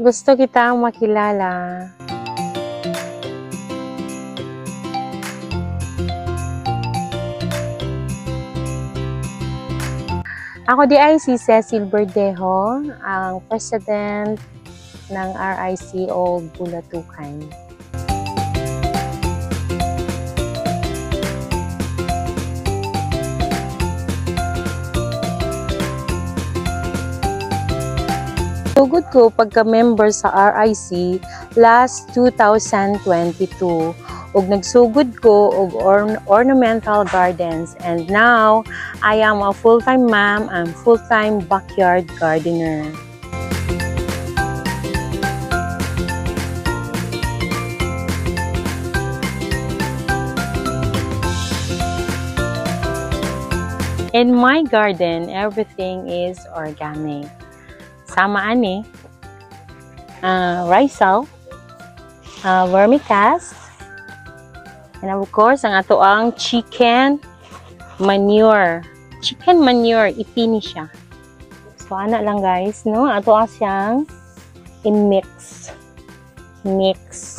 Gusto kitang makilala. Ako di ay si Cecil Berdejo, ang president ng RIC Old Bulatukan. Sugod ko pagka-member sa RIC last 2022 ug nagsugod ko og ornamental gardens, and now I am a full-time mom and full-time backyard gardener. In my garden, everything is organic. Sama ani, risal, vermicast, and of course, ang ato ang chicken manure. Chicken manure, ipini siya. So, ana lang guys, no? Ato siyang i-mix. Mix.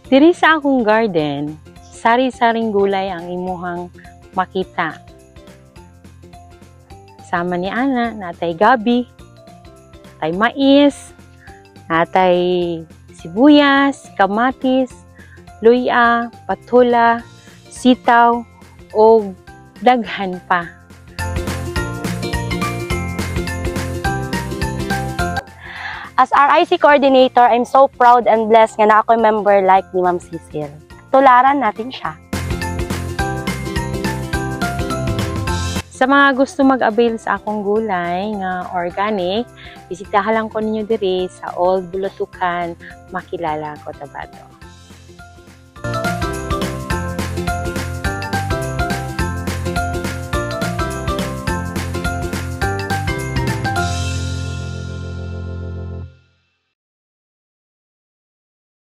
Diri sa akong garden, sari-saring gulay ang imuhang makita. Sama ni ana, natay gabi, natay mais, natay sibuyas, kamatis, luya, patula, sitaw, o daghan pa. As RIC coordinator, I'm so proud and blessed nga na ako'y member like ni Ma'am Cecil. Tularan natin siya. Sa mga gusto mag-avail sa akong gulay nga organic, bisitahan lang ko ninyo diri sa Old Bulatukan, Makilala, Cotabato.